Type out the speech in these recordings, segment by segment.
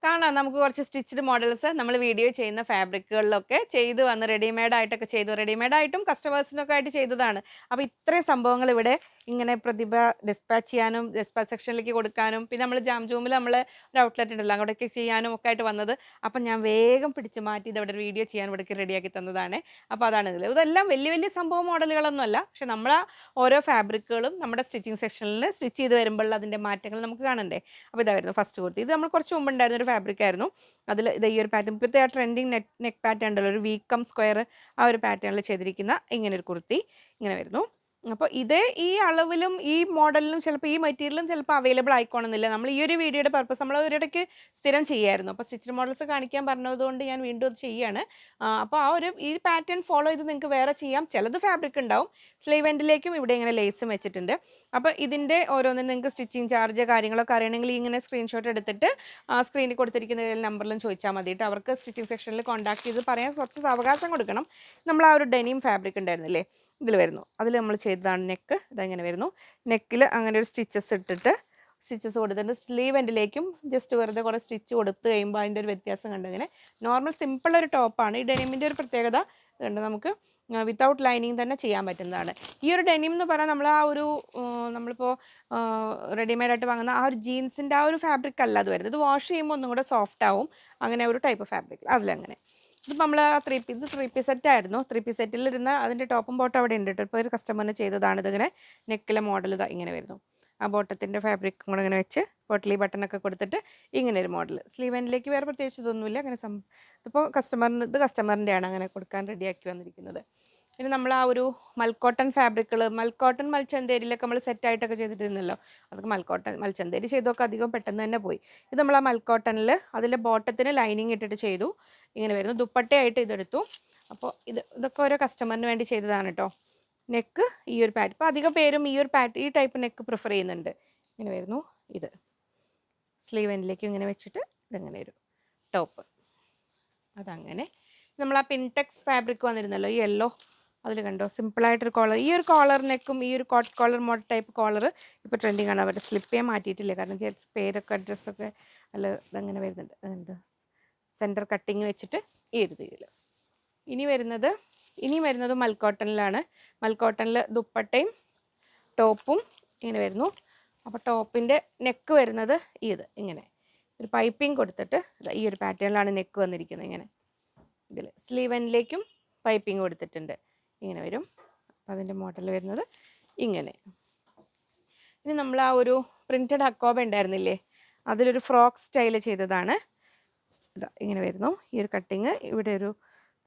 കാണാം. നമുക്ക് കുറച്ച് സ്റ്റിച്ച്ഡ് മോഡൽസ് നമ്മൾ വീഡിയോ ചെയ്യുന്ന ഫാബ്രിക്കുകളിലൊക്കെ ചെയ്ത് വന്ന് റെഡിമെയ്ഡ് ആയിട്ടൊക്കെ ചെയ്തു. റെഡിമെയ്ഡ് ആയിട്ടും കസ്റ്റമേഴ്സിനൊക്കെ ആയിട്ട് ചെയ്തതാണ്. അപ്പോൾ ഇത്രയും സംഭവങ്ങൾ ഇവിടെ ഇങ്ങനെ പ്രതിഭ ഡിസ്പാച്ച് ചെയ്യാനും ഡിസ്പാച്ച് സെക്ഷനിലേക്ക് കൊടുക്കാനും പിന്നെ നമ്മൾ ജാംജൂമിൽ നമ്മൾ ഒരു ഔട്ട്ലെറ്റ് ഉണ്ടല്ലോ അങ്ങോട്ടേക്ക് ചെയ്യാനും ഒക്കെ ആയിട്ട് വന്നത്. അപ്പം ഞാൻ വേഗം പിടിച്ച് മാറ്റി ഇതവിടെ ഒരു വീഡിയോ ചെയ്യാൻ ഇവിടേക്ക് റെഡിയാക്കി തന്നതാണ്. അപ്പോൾ അതാണ് ഇതിൽ. ഇതെല്ലാം വലിയ വലിയ സംഭവ മോഡലുകളൊന്നും അല്ല. പക്ഷെ നമ്മൾ ഓരോ ഫാബ്രിക്കുകളും നമ്മുടെ സ്റ്റിച്ചിങ് സെക്ഷനിൽ സ്റ്റിച്ച് ചെയ്ത് വരുമ്പോൾ അതിൻ്റെ മാറ്റങ്ങൾ നമുക്ക് കാണണ്ടേ. അപ്പോൾ ഇതായിരുന്നു ഫസ്റ്റ് കുർത്തി. ഇത് നമ്മൾ കുറച്ച് മുമ്പ് ഉണ്ടായിരുന്ന ഒരു ഫാബ്രിക് ആയിരുന്നു. അതിൽ ഇത് ഈ ഒരു പാറ്റേൺ ഇപ്പോഴത്തെ ആ ട്രെൻഡിങ് നെക്ക് പാറ്റേൺ ഉണ്ടല്ലോ ഒരു വീക്കം സ്ക്വയർ ആ ഒരു പാറ്റേണിൽ ചെയ്തിരിക്കുന്ന ഇങ്ങനെ ഒരു കുർത്തി ഇങ്ങനെ വരുന്നു. അപ്പോൾ ഇതേ ഈ അളവിലും ഈ മോഡലിലും ചിലപ്പോൾ ഈ മെറ്റീരിയലും ചിലപ്പോൾ അവൈലബിൾ ആയിക്കോണമെന്നില്ല. നമ്മൾ ഈ ഒരു വീഡിയോയുടെ പർപ്പസ് നമ്മൾ ഒരിടയ്ക്ക് സ്ഥിരം ചെയ്യായിരുന്നു. അപ്പോൾ സ്റ്റിച്ച് മോഡൽസ് കാണിക്കാൻ പറഞ്ഞതുകൊണ്ട് ഞാൻ വീണ്ടും അത് ചെയ്യാണ്. അപ്പോൾ ആ ഒരു ഈ പാറ്റേൺ ഫോളോ ചെയ്ത് നിങ്ങൾക്ക് വേറെ ചെയ്യാം. ചിലത് ഫാബ്രിക് ഉണ്ടാവും. സ്ലീവ് എൻഡിലേക്കും ഇവിടെ ഇങ്ങനെ ലേസും വെച്ചിട്ടുണ്ട്. അപ്പോൾ ഇതിൻ്റെ ഓരോന്നിനും നിങ്ങൾക്ക് സ്റ്റിച്ചിങ് ചാർജ് കാര്യങ്ങളൊക്കെ അറിയണമെങ്കിൽ ഇങ്ങനെ സ്ക്രീൻഷോട്ട് എടുത്തിട്ട് സ്ക്രീനിൽ കൊടുത്തിരിക്കുന്ന നമ്പറിലും ചോദിച്ചാൽ മതി കേട്ടോ. അവർക്ക് സ്റ്റിച്ചിങ് സെക്ഷനിൽ കോൺടാക്ട് ചെയ്ത് പറയാൻ കുറച്ച് അവകാശം കൊടുക്കണം. നമ്മൾ ആ ഒരു ഡെനിം ഫാബ്രിക് ഉണ്ടായിരുന്നില്ലേ ഇതിൽ വരുന്നു. അതിൽ നമ്മൾ ചെയ്തതാണ് നെക്ക്. ഇതങ്ങനെ വരുന്നു. നെക്കിൽ അങ്ങനെ ഒരു സ്റ്റിച്ചസ് ഇട്ടിട്ട് സ്റ്റിച്ചസ് കൊടുത്തിട്ട് സ്ലീവ് എൻഡിലേക്കും ജസ്റ്റ് വെറുതെ കുറേ സ്റ്റിച്ച് കൊടുത്ത് കഴിയുമ്പോൾ അതിൻ്റെ ഒരു വ്യത്യാസം കണ്ട് ഇങ്ങനെ നോർമൽ സിമ്പിൾ ഒരു ടോപ്പാണ്. ഈ ഡെനിമിൻ്റെ ഒരു പ്രത്യേകത കണ്ട് നമുക്ക് വിത്തൗട്ട് ലൈനിങ് തന്നെ ചെയ്യാൻ പറ്റുന്നതാണ്. ഈ ഒരു ഡെനിം എന്ന് പറഞ്ഞാൽ നമ്മൾ ആ ഒരു നമ്മളിപ്പോൾ റെഡിമെയ്ഡ് ആയിട്ട് വാങ്ങുന്ന ആ ഒരു ജീൻസിൻ്റെ ആ ഒരു ഫാബ്രിക് അല്ല അത് വരുന്നത്. ഇത് വാഷ് ചെയ്യുമ്പോൾ ഒന്നും കൂടെ സോഫ്റ്റ് ആവും. അങ്ങനെ ഒരു ടൈപ്പ് ഫാബ്രിക് അതിലങ്ങനെ. ഇതിപ്പോൾ നമ്മൾ ആ ത്രീ പീസ് സെറ്റായിരുന്നു. ത്രീ പീസ് സെറ്റിലിരുന്ന അതിൻ്റെ ടോപ്പും ബോട്ടം അവിടെ ഉണ്ട് കേട്ടോ. ഇപ്പോൾ ഒരു കസ്റ്റമറിന് ചെയ്തതാണ് ഇതിങ്ങനെ നെക്കിലെ മോഡൽ ഇതാ ഇങ്ങനെ വരുന്നു. ആ ബോട്ടത്തിൻ്റെ ഫാബ്രിക്കും കൂടെ ഇങ്ങനെ വെച്ച് പൊട്ടലി ബട്ടണൊക്കെ കൊടുത്തിട്ട് ഇങ്ങനെ ഒരു മോഡൽ. സ്ലീവ് എൻഡിലേക്ക് വേറെ പ്രത്യേകിച്ച് ഇതൊന്നുമില്ല. അങ്ങനെ ഇതിപ്പോൾ കസ്റ്റമറിൻ്റെയാണ് അങ്ങനെ കൊടുക്കാൻ റെഡിയാക്കി വന്നിരിക്കുന്നത്. പിന്നെ നമ്മൾ ആ ഒരു മൽക്കോട്ടൺ ഫാബ്രിക്കുകൾ മൽച്ചന്തേരിയിലൊക്കെ നമ്മൾ സെറ്റായിട്ടൊക്കെ ചെയ്തിട്ടിരുന്നല്ലോ. അതൊക്കെ മൽച്ചന്തേരി ചെയ്തൊക്കെ അധികം പെട്ടെന്ന് തന്നെ പോയി. ഇത് നമ്മൾ ആ മൽക്കോട്ടണിൽ അതിൻ്റെ ബോട്ടത്തിന് ലൈനിങ് ഇട്ടിട്ട് ചെയ്തു. ഇങ്ങനെ വരുന്നു. ദുപ്പട്ടയായിട്ട് ഇതെടുത്തു. അപ്പോൾ ഇതൊക്കെ ഓരോ കസ്റ്റമറിന് വേണ്ടി ചെയ്തതാണ് കേട്ടോ. നെക്ക് ഈ ഒരു പാറ്റ് ഇപ്പോൾ അധികം പേരും ഈ ടൈപ്പ് നെക്ക് പ്രിഫർ ചെയ്യുന്നുണ്ട്. ഇങ്ങനെ വരുന്നു. ഇത് സ്ലീവ് എൻഡിലേക്ക് ഇങ്ങനെ വെച്ചിട്ട് ഇതങ്ങനെ ഒരു ടോപ്പ് അതങ്ങനെ. നമ്മൾ ആ പിൻടെക്സ് ഫാബ്രിക് വന്നിരുന്നല്ലോ ഈ യെല്ലോ അതിൽ കണ്ടോ സിമ്പിളായിട്ടൊരു കോളർ. ഈ ഒരു കോളർ നെക്കും ഈ ഒരു coat collar model type collar ഇപ്പോൾ ട്രെൻഡിങ് ആണ്. അവരുടെ സ്ലിപ്പ് ചെയ്യാൻ മാറ്റിയിട്ടില്ല. കാരണം പേരൊക്കെ അഡ്രസ്സൊക്കെ അല്ല ഇതങ്ങനെ വരുന്നുണ്ട്. അതുണ്ട് സെൻറ്റർ കട്ടിങ് വെച്ചിട്ട് ഈ ഒരു രീതിയിൽ. ഇനി വരുന്നത് മൽക്കോട്ടണിലാണ്. മൽക്കോട്ടണിൽ ദുപ്പട്ടയും ടോപ്പും ഇങ്ങനെ വരുന്നു. അപ്പോൾ ടോപ്പിൻ്റെ നെക്ക് വരുന്നത് ഇങ്ങനെ ഒരു പൈപ്പിംഗ് കൊടുത്തിട്ട് ഈ ഒരു പാറ്റേണിലാണ് നെക്ക് വന്നിരിക്കുന്നത്. ഇങ്ങനെ ഇതിൽ സ്ലീവ് എൻഡിലേക്കും പൈപ്പിംഗ് കൊടുത്തിട്ടുണ്ട്. ഇങ്ങനെ വരും. അപ്പോൾ അതിൻ്റെ മോഡൽ വരുന്നത് ഇങ്ങനെ. ഇനി നമ്മൾ ആ ഒരു പ്രിൻറ്റഡ് അക്കോബ ഉണ്ടായിരുന്നില്ലേ അതിലൊരു ഫ്രോക്ക് സ്റ്റൈൽ ചെയ്തതാണ്. ഇങ്ങനെ വരുന്നു. ഈ ഒരു കട്ടിങ് ഇവിടെ ഒരു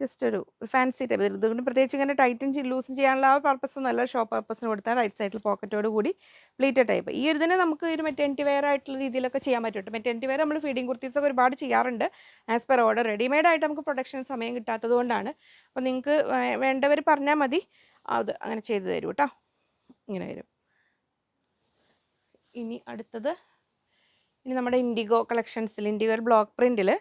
ജസ്റ്റ് ഒരു ഫാൻസി ടൈപ്പ്. ഇതുകൊണ്ട് പ്രത്യേകിച്ച് ഇങ്ങനെ ടൈറ്റും ലൂസും ചെയ്യാനുള്ള ആ പർപ്പസ് ഒന്നുമല്ല. ഷോ പർപ്പസിന് കൊടുത്താൽ റൈറ്റ് സൈഡിൽ പോക്കറ്റോട് കൂടി പ്ലീറ്റഡ് ടൈപ്പ്. ഈ ഒരു ഇതിനെ നമുക്ക് ഒരു മെറ്റേണിറ്റി വെയർ ആയിട്ടുള്ള രീതിയിലൊക്കെ ചെയ്യാൻ പറ്റും. മെറ്റേണിറ്റി വെയർ നമ്മൾ ഫീഡിങ് കുർത്തീസൊക്കെ ഒരുപാട് ചെയ്യാറുണ്ട് ആസ് പെർ ഓർഡർ. റെഡിമെയ്ഡ് ആയിട്ട് നമുക്ക് പ്രൊഡക്ഷൻ സമയം കിട്ടാത്തത് കൊണ്ടാണ്. അപ്പോൾ നിങ്ങൾക്ക് വേണ്ടവർ പറഞ്ഞാൽ മതി, അത് അങ്ങനെ ചെയ്തു തരൂ കേട്ടോ. ഇങ്ങനെ വരും. ഇനി നമ്മുടെ ഇൻഡിഗോ കളക്ഷൻസിൽ ഇൻഡിഗോ ബ്ലോക്ക് പ്രിൻറ്റിൽ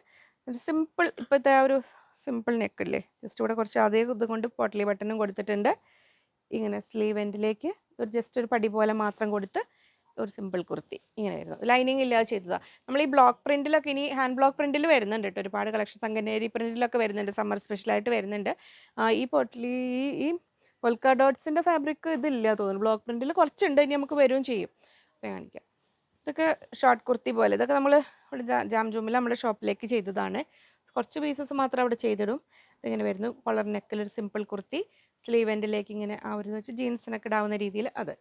ഒരു സിമ്പിൾ ഇപ്പോഴത്തെ ഒരു സിമ്പിൾ നെക്കില്ലേ ജസ്റ്റ് ഇവിടെ കുറച്ച് അതേ ഇത് കൊണ്ട് പോട്ടലി ബട്ടണും കൊടുത്തിട്ടുണ്ട്. ഇങ്ങനെ സ്ലീവ് എൻഡിലേക്ക് ജസ്റ്റ് ഒരു പടി പോലെ മാത്രം കൊടുത്ത് ഒരു സിമ്പിൾ കുർത്തി ഇങ്ങനെ വരുന്നു. ലൈനിങ് ഇല്ലാതെ ചെയ്തതാണ്. നമ്മൾ ഈ ബ്ലോക്ക് പ്രിൻറ്റിലൊക്കെ ഇനി ഹാൻഡ് ബ്ലോക്ക് പ്രിൻറ്റിൽ വരുന്നുണ്ട് കേട്ടോ. ഒരുപാട് കളക്ഷൻ സംഗനേരി പ്രിൻറ്റിലൊക്കെ വരുന്നുണ്ട്. സമ്മർ സ്പെഷ്യലായിട്ട് വരുന്നുണ്ട്. ഈ പോട്ടലി ഈ പൊൽക്ക ഡോട്ട്സിൻ്റെ ഫാബ്രിക് ഇതില്ല തോന്നുന്നു. ബ്ലോക്ക് പ്രിൻറ്റിൽ കുറച്ചുണ്ട്. ഇനി നമുക്ക് വരികയും ചെയ്യും. അപ്പോൾ കാണിക്കാം. ഇതൊക്കെ ഷോർട്ട് കുർത്തി പോലെ. ഇതൊക്കെ നമ്മൾ ജാംജൂമിൽ നമ്മുടെ ഷോപ്പിലേക്ക് ചെയ്തതാണ്. കുറച്ച് പീസസ് മാത്രം അവിടെ ചെയ്തിടും. ഇതിങ്ങനെ വരുന്നു. കോളർ നെക്കിലൊരു സിമ്പിൾ കുർത്തി. സ്ലീവ് എൻഡിലേക്ക് ഇങ്ങനെ ആ ഒരു വെച്ച് ജീൻസിനൊക്കെ ഇടാവുന്ന രീതിയിൽ അത്.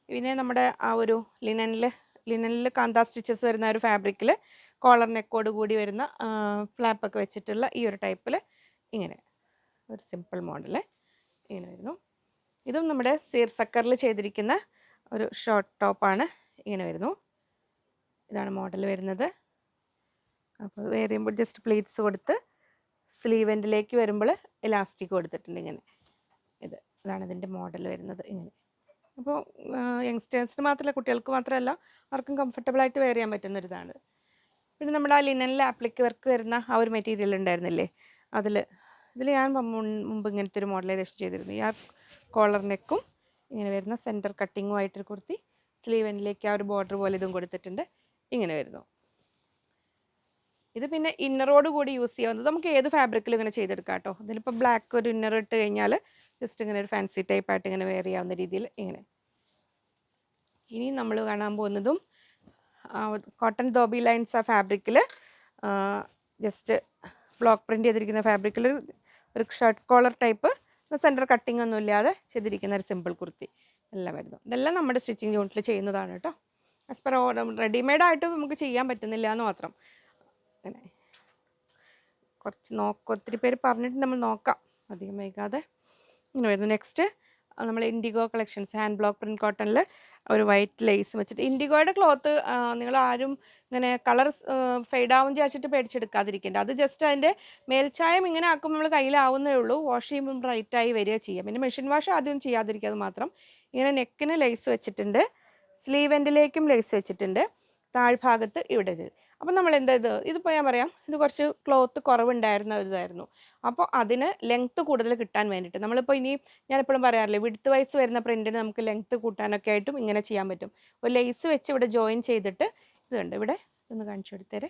പിന്നെ നമ്മുടെ ആ ഒരു ലിനനിൽ കാന്താ സ്റ്റിച്ചസ് വരുന്ന ഒരു ഫാബ്രിക്കിൽ കോളർ നെക്കോട് കൂടി വരുന്ന ഫ്ലാപ്പൊക്കെ വെച്ചിട്ടുള്ള ഈ ഒരു ടൈപ്പിൽ ഇങ്ങനെ ഒരു സിമ്പിൾ മോഡൽ ഇങ്ങനെ വരുന്നു. ഇതും നമ്മുടെ സീർസക്കറിൽ ചെയ്തിരിക്കുന്ന ഒരു ഷോർട്ട് ടോപ്പാണ്. ഇങ്ങനെ വരുന്നു. ഇതാണ് മോഡൽ വരുന്നത്. അപ്പോൾ വേറിയുമ്പോൾ ജസ്റ്റ് പ്ലീറ്റ്സ് കൊടുത്ത് സ്ലീവ് എൻഡിലേക്ക് വരുമ്പോൾ ഇലാസ്റ്റിക് കൊടുത്തിട്ടുണ്ട്. ഇങ്ങനെ ഇതാണ് ഇതിൻ്റെ മോഡൽ വരുന്നത്. ഇങ്ങനെ അപ്പോൾ യങ്സ്റ്റേഴ്സിന് മാത്രമല്ല കുട്ടികൾക്ക് മാത്രമല്ല ആർക്കും കംഫർട്ടബിളായിട്ട് വെയർ ചെയ്യാൻ പറ്റുന്നൊരിതാണ്. പിന്നെ നമ്മുടെ ആ ലിനനിൽ ആപ്ലിക്ക് വർക്ക് വരുന്ന ആ ഒരു മെറ്റീരിയൽ ഉണ്ടായിരുന്നില്ലേ ഇതിൽ ഞാൻ മുമ്പ് ഇങ്ങനത്തെ ഒരു മോഡലൈസേഷൻ ചെയ്തിരുന്നു. ഈ ആ കോളർ നെക്കും ഇങ്ങനെ വരുന്ന സെൻറ്റർ കട്ടിങ്ങുമായിട്ടൊരു കുർത്തി. സ്ലീവ് എൻഡിലേക്ക് ആ ഒരു ബോർഡർ പോലെ ഇതും കൊടുത്തിട്ടുണ്ട്. ഇങ്ങനെ വരുന്നു. ഇത് പിന്നെ ഇന്നറോട് കൂടി യൂസ് ചെയ്യാവുന്നത്. നമുക്ക് ഏത് ഫാബ്രിക്കിലും ഇങ്ങനെ ചെയ്തെടുക്കാം കേട്ടോ. ഇതിലിപ്പോൾ ബ്ലാക്ക് ഒരു ഇന്നർ ഇട്ട് കഴിഞ്ഞാൽ ജസ്റ്റ് ഇങ്ങനെ ഒരു ഫാൻസി ടൈപ്പായിട്ട് ഇങ്ങനെ വെയർ ചെയ്യാവുന്ന രീതിയിൽ ഇങ്ങനെ. ഇനി നമ്മൾ കാണാൻ പോകുന്നതും കോട്ടൺ ദോബി ലൈൻസ് ആ ഫാബ്രിക്കിൽ ജസ്റ്റ് ബ്ലോക്ക് പ്രിൻ്റ് ചെയ്തിരിക്കുന്ന ഫാബ്രിക്കിൽ ഒരു shirt collar type centre cutting ഒന്നും ഇല്ലാതെ ചെയ്തിരിക്കുന്ന ഒരു സിമ്പിൾ കുർത്തി എല്ലാം വരുന്നു. ഇതെല്ലാം നമ്മുടെ സ്റ്റിച്ചിങ് യൂണിറ്റിൽ ചെയ്യുന്നതാണ് കേട്ടോ. ആസ് പെർ റെഡിമെയ്ഡായിട്ട് നമുക്ക് ചെയ്യാൻ പറ്റുന്നില്ല എന്ന് മാത്രം. അങ്ങനെ കുറച്ച് ഒത്തിരി പേര് പറഞ്ഞിട്ട് നമ്മൾ നോക്കാം അധികം വൈകാതെ. ഇങ്ങനെ വരുന്നു. നെക്സ്റ്റ് നമ്മൾ indigo collections hand block print കോട്ടണിൽ ഒരു വൈറ്റ് ലേസ് വെച്ചിട്ട്. ഇൻഡിഗോയുടെ ക്ലോത്ത് നിങ്ങൾ ആരും ഇങ്ങനെ കളർ ഫെയ്ഡാവും വിചാരിച്ചിട്ട് പേടിച്ചെടുക്കാതിരിക്കേണ്ട. അത് ജസ്റ്റ് അതിൻ്റെ മേൽച്ചായം ഇങ്ങനെ ആക്കുമ്പോൾ നമ്മൾ കയ്യിലാവുന്നേ ഉള്ളൂ. വാഷ് ചെയ്യുമ്പോൾ ബ്രൈറ്റായി വരിക ചെയ്യാം. പിന്നെ മെഷീൻ വാഷ് ആദ്യം ചെയ്യാതിരിക്കാതെ മാത്രം. ഇങ്ങനെ നെക്കിന് ലേസ് വെച്ചിട്ടുണ്ട്, സ്ലീവ് എൻഡിലേക്കും ലേസ് വെച്ചിട്ടുണ്ട്, താഴ്ഭാഗത്ത് ഇവിടെ ഇത്. അപ്പം നമ്മൾ എന്താ ഇതിപ്പോൾ ഞാൻ പറയാം, ഇത് കുറച്ച് ക്ലോത്ത് കുറവുണ്ടായിരുന്ന ഒരു ഇതായിരുന്നു. അപ്പോൾ അതിന് ലെങ്ത്ത് കൂടുതൽ കിട്ടാൻ വേണ്ടിയിട്ട് നമ്മളിപ്പോൾ ഇനി ഞാനെപ്പോഴും പറയാറില്ലേ, വിഡ്ത്ത് വൈസ് വരുന്ന പ്രിൻറ്റിന് നമുക്ക് ലെങ്ത്ത് കൂട്ടാനൊക്കെ ആയിട്ടും ഇങ്ങനെ ചെയ്യാൻ പറ്റും. ഒരു ലേസ് വെച്ച് ഇവിടെ ജോയിൻ ചെയ്തിട്ട് ഇത് കണ്ട് ഇവിടെ ഒന്ന് കാണിച്ചു കൊടുത്തേരെ.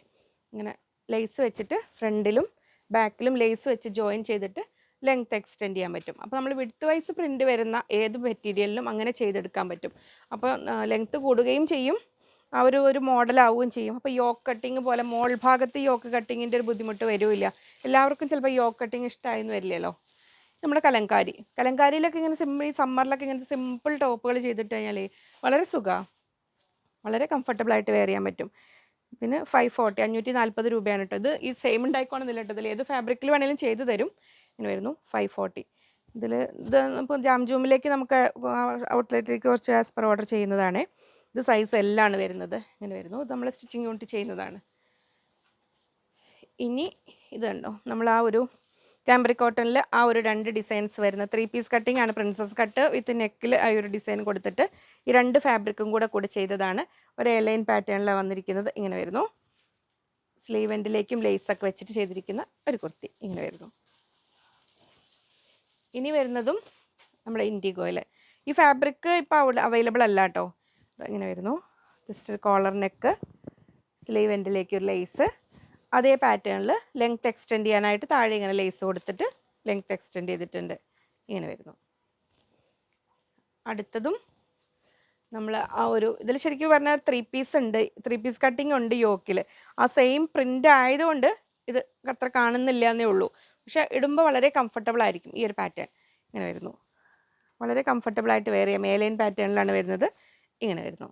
ഇങ്ങനെ ലേസ് വെച്ചിട്ട് ഫ്രണ്ടിലും ബാക്കിലും ലേസ് വെച്ച് ജോയിൻ ചെയ്തിട്ട് ലെങ്ത്ത് എക്സ്റ്റെൻഡ് ചെയ്യാൻ പറ്റും. അപ്പോൾ നമ്മൾ വിഡ്ത്ത് വൈസ് പ്രിൻറ്റ് വരുന്ന ഏത് മെറ്റീരിയലിലും അങ്ങനെ ചെയ്തെടുക്കാൻ പറ്റും. അപ്പോൾ ലെങ്ത്ത് കൂടുകയും ചെയ്യും, ഒരു മോഡലാവുകയും ചെയ്യും. അപ്പോൾ യോക്ക് കട്ടിങ് പോലെ മോൾ ഭാഗത്ത് യോക്ക് കട്ടിങ്ങിൻ്റെ ഒരു ബുദ്ധിമുട്ട് വരില്ല. എല്ലാവർക്കും ചിലപ്പോൾ യോക്ക് കട്ടിങ് ഇഷ്ടമായെന്ന് വരില്ലല്ലോ. നമ്മുടെ കലങ്കാരിയിലൊക്കെ ഇങ്ങനെ ഈ സമ്മറിലൊക്കെ ഇങ്ങനത്തെ സിമ്പിൾ ടോപ്പുകൾ ചെയ്തിട്ട് കഴിഞ്ഞാൽ വളരെ സുഖമാണ്, വളരെ കംഫർട്ടബിളായിട്ട് വെയർ ചെയ്യാൻ പറ്റും. പിന്നെ 540 540 രൂപയാണ് കേട്ടോ. ഇത് ഈ സെയിം ഉണ്ടായിക്കോണമെന്നില്ല കേട്ടോ. ഇതിൽ ഏത് ഫാബ്രിക്കിൽ വേണമെങ്കിലും ചെയ്തു തരും. ഇങ്ങനെ വരുന്നു 540. ഇത് ഇപ്പോൾ ജാംജൂമിലേക്ക് നമുക്ക് ഔട്ട്ലെറ്റിലേക്ക് കുറച്ച് ആസ് പെർ ഓർഡർ ചെയ്യുന്നതാണ്. ഇത് സൈസ് എല്ലാമാണ് വരുന്നത്. ഇങ്ങനെ വരുന്നു. ഇത് നമ്മൾ സ്റ്റിച്ചിങ് യൂണിറ്റ് ചെയ്യുന്നതാണ്. ഇനി ഇത് കണ്ടോ, നമ്മൾ ആ ഒരു കാംബ്രിക് കോട്ടണിൽ ആ ഒരു 2 ഡിസൈൻസ് വരുന്ന 3 പീസ് കട്ടിംഗ് ആണ്. പ്രിൻസസ് കട്ട് വിത്ത് നെക്കിൽ ആ ഒരു ഡിസൈൻ കൊടുത്തിട്ട് ഈ 2 ഫാബ്രിക്കും കൂടെ ചെയ്തതാണ്. ഒരു എലൈൻ പാറ്റേണിലാണ് വന്നിരിക്കുന്നത്. ഇങ്ങനെ വരുന്നു. സ്ലീവ് എൻഡിലേക്കും ലേസൊക്കെ വെച്ചിട്ട് ചെയ്തിരിക്കുന്ന ഒരു കുർത്തി ഇങ്ങനെ വരുന്നു. ഇനി വരുന്നതും നമ്മുടെ ഇൻഡിഗോയിൽ. ഈ ഫാബ്രിക് ഇപ്പോൾ അവിടെ അവൈലബിൾ അല്ല കേട്ടോ. ഇങ്ങനെ വരുന്നു. ജസ്റ്റ് കോളർ നെക്ക്, സ്ലീവ് എൻഡിലേക്ക് ഒരു ലേസ്, അതേ പാറ്റേണിൽ ലെങ്ത് എക്സ്റ്റെൻഡ് ചെയ്യാനായിട്ട് താഴെ ഇങ്ങനെ ലേസ് കൊടുത്തിട്ട് ലെങ്ത് എക്സ്റ്റെൻഡ് ചെയ്തിട്ടുണ്ട്. ഇങ്ങനെ വരുന്നു. അടുത്തതും നമ്മൾ ആ ഒരു ഇതിൽ ശരിക്കും പറഞ്ഞാൽ 3 പീസ് ഉണ്ട്, 3 പീസ് കട്ടിങ് ഉണ്ട് യോക്കിൽ. ആ സെയിം പ്രിൻ്റ് ആയതുകൊണ്ട് ഇത് അത്ര കാണുന്നില്ല എന്നേ ഉള്ളൂ. പക്ഷേ ഇടുമ്പോൾ വളരെ കംഫർട്ടബിൾ ആയിരിക്കും. ഈ ഒരു പാറ്റേൺ ഇങ്ങനെ വരുന്നു. വളരെ കംഫർട്ടബിളായിട്ട് വെയർ ചെയ്യാം. മേലൈൻ പാറ്റേണിലാണ് വരുന്നത്. ഇങ്ങനെ വരുന്നു.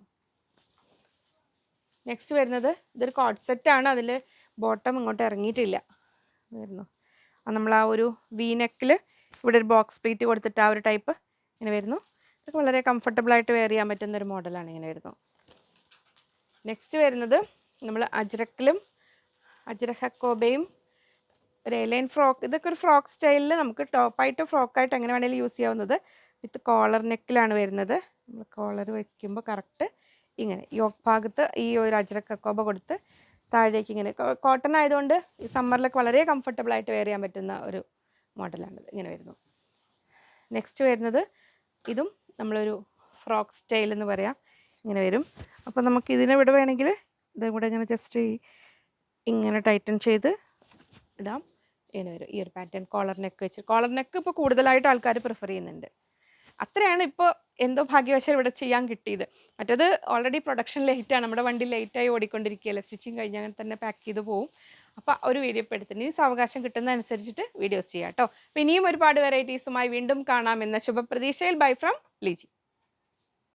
നെക്സ്റ്റ് വരുന്നത് ഇതൊരു കോഡ് സെറ്റാണ്. അതിൽ ബോട്ടം ഇങ്ങോട്ട് ഇറങ്ങിയിട്ടില്ല വരുന്നു. നമ്മൾ ആ ഒരു വി നെക്കിൽ ഇവിടെ ഒരു ബോക്സ് പ്ലീറ്റ് കൊടുത്തിട്ട് ആ ഒരു ടൈപ്പ് ഇങ്ങനെ വരുന്നു. ഇതൊക്കെ വളരെ കംഫർട്ടബിളായിട്ട് വെയർ ചെയ്യാൻ പറ്റുന്ന ഒരു മോഡലാണ്. ഇങ്ങനെ വരുന്നു. നെക്സ്റ്റ് വരുന്നത് നമ്മൾ അജ്രക്കിലും അജ്രക് ഹക്കോബയും ഒരു എലൈൻ ഫ്രോക്ക്. ഇതൊക്കെ ഒരു ഫ്രോക്ക് സ്റ്റൈലിൽ നമുക്ക് ടോപ്പായിട്ട് ഫ്രോക്കായിട്ട് എങ്ങനെ വേണമെങ്കിലും യൂസ് ചെയ്യാവുന്നത്. വിത്ത് കോളർ നെക്കിലാണ് വരുന്നത്. നമ്മൾ കോളർ വയ്ക്കുമ്പോൾ കറക്റ്റ് ഇങ്ങനെ യോക്ക് ഭാഗത്ത് ഈ ഒരു അജ്രക് ഹക്കോബ കൊടുത്ത് താഴേക്ക് ഇങ്ങനെ. കോട്ടൺ ആയതുകൊണ്ട് ഈ സമ്മറിലൊക്കെ വളരെ കംഫർട്ടബിളായിട്ട് വെയർ ചെയ്യാൻ പറ്റുന്ന ഒരു മോഡലാണിത്. ഇങ്ങനെ വരുന്നു. നെക്സ്റ്റ് വരുന്നത് ഇതും നമ്മളൊരു ഫ്രോക്ക് സ്റ്റൈൽ എന്ന് പറയാം. ഇങ്ങനെ വരും. അപ്പോൾ നമുക്ക് ഇതിനെ ഇവിടെ വേണമെങ്കിൽ ഇതും കൂടെ ഇങ്ങനെ ജസ്റ്റ് ഇങ്ങനെ ടൈറ്റൻ ചെയ്ത് ഇടാം. ഇങ്ങനെ വരും. ഈ ഒരു പാറ്റേൺ കോളർ നെക്ക് വെച്ച്. കോളർ നെക്ക് ഇപ്പോൾ കൂടുതലായിട്ട് ആൾക്കാർ പ്രിഫർ ചെയ്യുന്നുണ്ട്. അത്രയാണ് ഇപ്പോൾ എന്തോ ഭാഗ്യവശാൽ ഇവിടെ ചെയ്യാൻ കിട്ടിയത്. മറ്റേത് ഓൾറെഡി പ്രൊഡക്ഷൻ ലേറ്റാണ്. നമ്മുടെ വണ്ടി ലേറ്റായി ഓടിക്കൊണ്ടിരിക്കുകയല്ലേ. സ്റ്റിച്ചിങ് കഴിഞ്ഞാൽ അങ്ങനെ തന്നെ പാക്ക് ചെയ്ത് പോവും. അപ്പോൾ ഒരു വീഡിയോ ഇപ്പോൾ എടുത്തിട്ട് ഇനി സാവകാശം കിട്ടുന്നതനുസരിച്ചിട്ട് വീഡിയോസ് ചെയ്യാം കേട്ടോ. അപ്പോൾ ഇനിയും ഒരുപാട് വെറൈറ്റീസുമായി വീണ്ടും കാണാമെന്ന ശുഭപ്രതീക്ഷയിൽ. Bye from Liji.